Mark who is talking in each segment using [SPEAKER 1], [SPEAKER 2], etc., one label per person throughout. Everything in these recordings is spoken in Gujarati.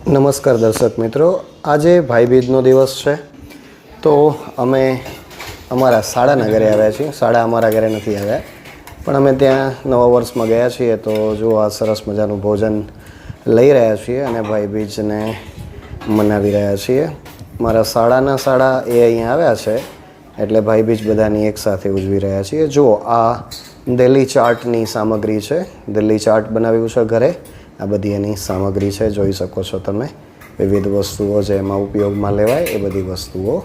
[SPEAKER 1] નમસ્કાર દર્શક મિત્રો, આજે ભાઈબીજનો દિવસ છે તો અમે અમારા શાળાના ઘરે આવ્યા છીએ. શાળા અમારા ઘરે નથી આવ્યા, પણ અમે ત્યાં નવા વર્ષમાં ગયા છીએ. તો જો આ સરસ મજાનું ભોજન લઈ રહ્યા છીએ અને ભાઈબીજને મનાવી રહ્યા છીએ. મારા શાળા એ અહીંયા આવ્યા છે એટલે ભાઈબીજ બધાની એકસાથે ઉજવી રહ્યા છીએ. જો આ દિલ્હી ચાટની સામગ્રી છે, દિલ્હી ચાટ બનાવ્યું છે ઘરે. આ બધી એની સામગ્રી છે, જોઈ શકો છો તમે. વિવિધ વસ્તુઓ જે એમાં ઉપયોગમાં લેવાય એ બધી વસ્તુઓ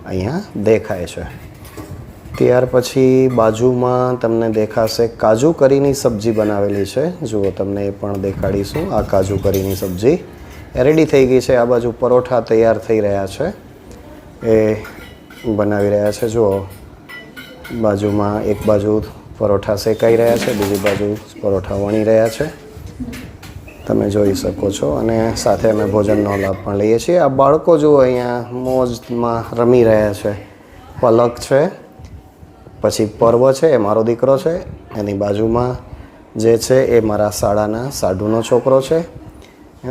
[SPEAKER 1] અહીંયા દેખાય છે. ત્યાર પછી બાજુમાં તમને દેખાશે કાજુ કરીની સબ્જી બનાવેલી છે. જુઓ, તમને એ પણ દેખાડીશું. આ કાજુ કરીની સબ્જી રેડી થઈ ગઈ છે. આ બાજુ પરોઠા તૈયાર થઈ રહ્યા છે, એ બનાવી રહ્યા છે. જુઓ, બાજુમાં એક બાજુ પરોઠા શેકાઈ રહ્યા છે, બીજી બાજુ પરોઠા વણી રહ્યા છે, તમે જોઈ શકો છો. અને સાથે અમે ભોજનનો લાભ પણ લઈએ છીએ. આ બાળકો જુઓ અહીંયા મોજમાં રમી રહ્યા છે. પલક છે, પછી પર્વ છે, એ મારો દીકરો છે. એની બાજુમાં જે છે એ મારા શાળાના સાઢુનો છોકરો છે.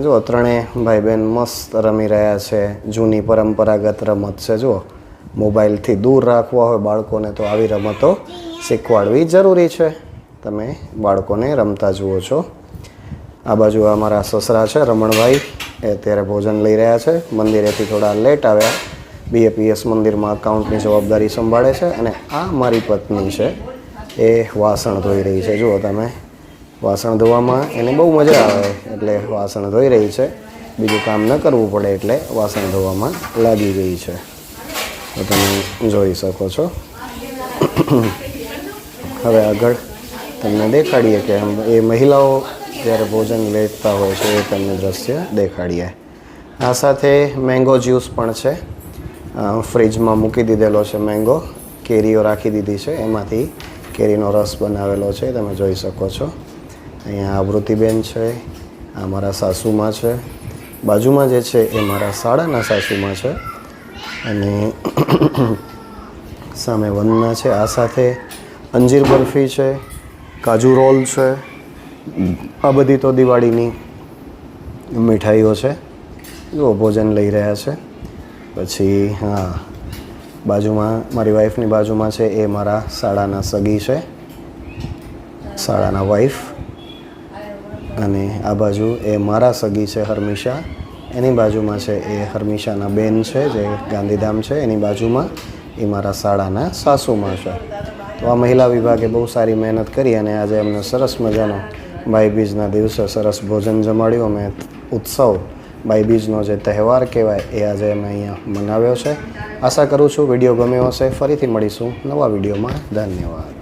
[SPEAKER 1] જુઓ, ત્રણેય ભાઈ બહેન મસ્ત રમી રહ્યા છે. જૂની પરંપરાગત રમત છે. જુઓ, મોબાઈલથી દૂર રાખવા હોય બાળકોને તો આવી રમતો શીખવાડવી જરૂરી છે. તમે બાળકોને રમતા જુઓ છો. આ બાજુ અમારા સસરા છે રમણભાઈ, એ અત્યારે ભોજન લઈ રહ્યા છે. મંદિરેથી થોડા લેટ આવ્યા. BAPS મંદિરમાં અકાઉન્ટની જવાબદારી સંભાળે છે. અને આ મારી પત્ની છે, એ વાસણ ધોઈ રહી છે. જુઓ તમે, વાસણ ધોવામાં એને બહુ મજા આવે એટલે વાસણ ધોઈ રહી છે. બીજું કામ ન કરવું પડે એટલે વાસણ ધોવામાં લાગી ગઈ છે. તો તમે જોઈ શકો છો. હવે આગળ તમને દેખાડીએ કે એ મહિલાઓ જ્યારે ભોજન લેતા હોય છે એ તમને દ્રશ્ય દેખાડીએ. આ સાથે મેંગો જ્યુસ પણ છે, ફ્રીજમાં મૂકી દીધેલો છે. મેંગો કેરીઓ રાખી દીધી છે, એમાંથી કેરીનો રસ બનાવેલો છે, તમે જોઈ શકો છો. અહીંયા આવૃત્તિબેન છે, આ મારા સાસુમાં છે. બાજુમાં જે છે એ મારા શાળાના સાસુમાં છે. અને સામે વંદના છે. આ સાથે અંજીર બરફી છે, કાજુ રોલ છે. આ બધી તો દિવાળીની મીઠાઈઓ છે. જો ભોજન લઈ રહ્યા છે. પછી હા, બાજુમાં મારી વાઈફની બાજુમાં છે એ મારા શાળાના સગી છે, શાળાના વાઈફ. અને આ બાજુ એ મારા સગી છે હર્મિશા. એની બાજુમાં છે એ હર્મિશાના બેન છે જે ગાંધીધામ છે. એની બાજુમાં એ મારા શાળાના સાસુમાં છે. તો આ મહિલા વિભાગે બહુ સારી મહેનત કરી અને આજે અમને સરસ મજાનો ભાઈબીજના દિવસે સરસ ભોજન જમાડ્યું. અમે ઉત્સવ, ભાઈબીજનો જે તહેવાર કહેવાય એ આજે અમે અહીંયા મનાવ્યો છે. આશા કરું છું વિડીયો ગમ્યો હશે. ફરીથી મળીશું નવા વિડીયોમાં. ધન્યવાદ.